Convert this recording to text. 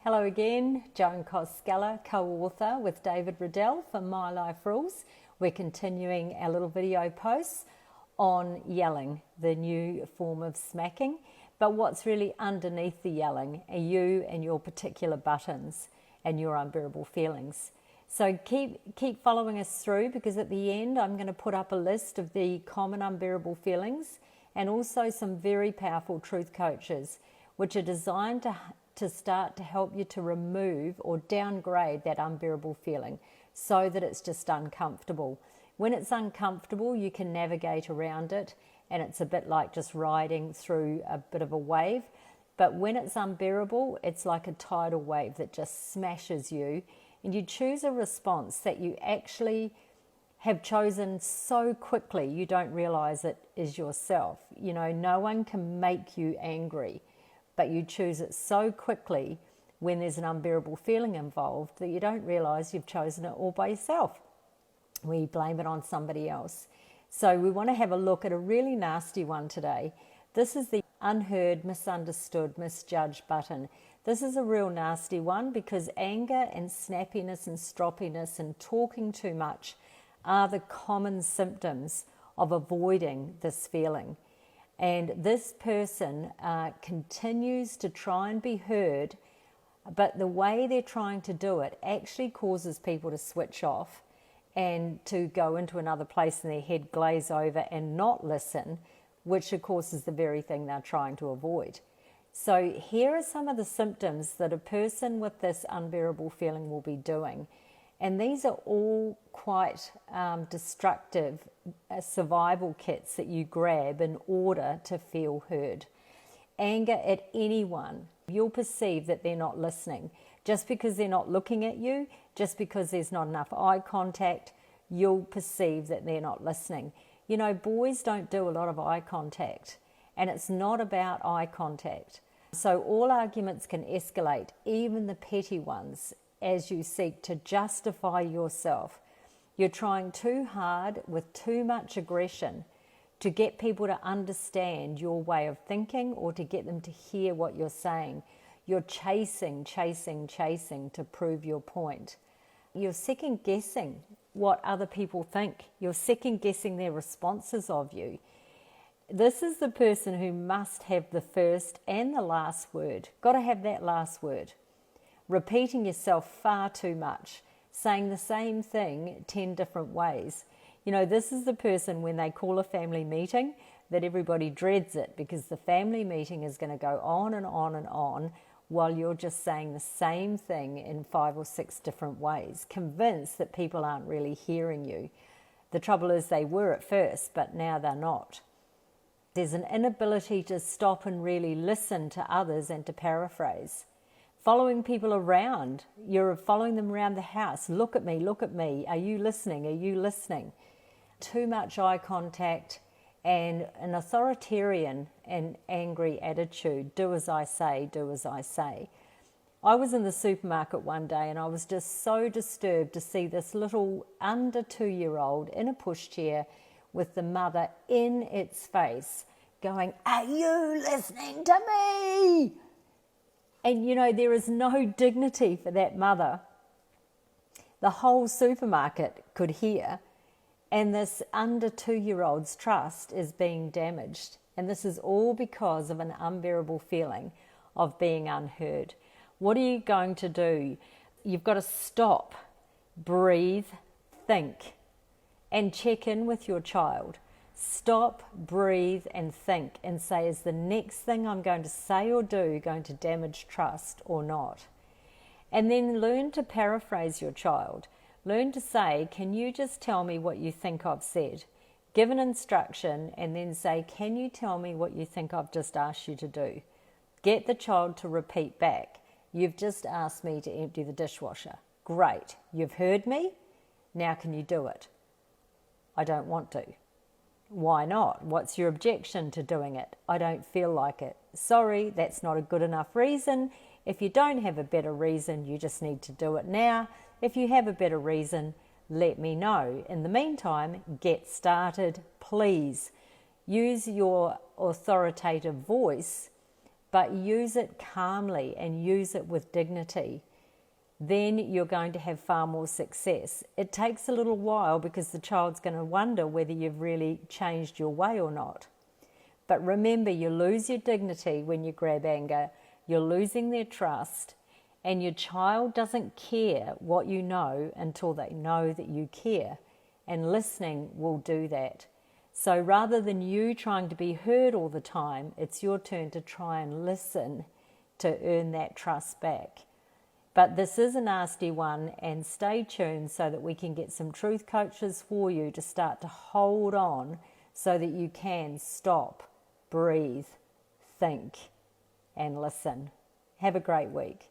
Hello again, Joan Costello, co-author with David Riddell for My Life Rulz. We're continuing our little video posts on yelling, the new form of smacking. But what's really underneath the yelling are you and your particular buttons and your unbearable feelings. So keep following us through, because at the end I'm going to put up a list of the common unbearable feelings and also some very powerful truth coaches which are designed to start to help you to remove or downgrade that unbearable feeling so that it's just uncomfortable. When it's uncomfortable, you can navigate around it, and it's a bit like just riding through a bit of a wave. But when it's unbearable, it's like a tidal wave that just smashes you, and you choose a response that you actually have chosen so quickly you don't realize it is yourself. You know, no one can make you angry, but you choose it so quickly when there's an unbearable feeling involved that you don't realize you've chosen it all by yourself. We blame it on somebody else. So we want to have a look at a really nasty one today. This is the unheard, misunderstood, misjudged button. This is a real nasty one because anger and snappiness and stroppiness and talking too much are the common symptoms of avoiding this feeling. And this person continues to try and be heard, but the way they're trying to do it actually causes people to switch off and to go into another place in their head, glaze over and not listen, which of course is the very thing they're trying to avoid. So here are some of the symptoms that a person with this unbearable feeling will be doing. And these are all quite destructive survival kits that you grab in order to feel heard. Anger at anyone. You'll perceive that they're not listening. Just because they're not looking at you, just because there's not enough eye contact, you'll perceive that they're not listening. You know, boys don't do a lot of eye contact, and it's not about eye contact. So all arguments can escalate, even the petty ones, as you seek to justify yourself. You're trying too hard with too much aggression to get people to understand your way of thinking or to get them to hear what you're saying. You're chasing to prove your point. You're second guessing what other people think. You're second guessing their responses of you. This is the person who must have the first and the last word. Got to have that last word. Repeating yourself far too much, saying the same thing 10 different ways. You know, this is the person when they call a family meeting that everybody dreads it, because the family meeting is going to go on and on and on while you're just saying the same thing in 5 or 6 different ways, convinced that people aren't really hearing you. The trouble is they were at first, but now they're not. There's an inability to stop and really listen to others and to paraphrase. Following people around, you're following them around the house. Look at me, are you listening, are you listening? Too much eye contact and an authoritarian and angry attitude. Do as I say, do as I say. I was in the supermarket one day and I was just so disturbed to see this little under 2-year-old in a pushchair with the mother in its face going, "Are you listening to me?" And you know, there is no dignity for that mother. The whole supermarket could hear, and this under 2-year-old's trust is being damaged. And this is all because of an unbearable feeling of being unheard. What are you going to do? You've got to stop, breathe, think, and check in with your child. Stop, breathe, and think, and say, is the next thing I'm going to say or do going to damage trust or not? And then learn to paraphrase your child. Learn to say, can you just tell me what you think I've said? Give an instruction and then say, can you tell me what you think I've just asked you to do? Get the child to repeat back. You've just asked me to empty the dishwasher. Great, you've heard me. Now can you do it? I don't want to. Why not? What's your objection to doing it? I don't feel like it. Sorry, that's not a good enough reason. If you don't have a better reason, you just need to do it now. If you have a better reason, let me know. In the meantime, get started, please. Use your authoritative voice, but use it calmly and use it with dignity. Then you're going to have far more success. It takes a little while because the child's going to wonder whether you've really changed your way or not. But remember, you lose your dignity when you grab anger. You're losing their trust, and your child doesn't care what you know until they know that you care, and listening will do that. So rather than you trying to be heard all the time, it's your turn to try and listen to earn that trust back. But this is a nasty one, and stay tuned so that we can get some truth coaches for you to start to hold on so that you can stop, breathe, think, and listen. Have a great week.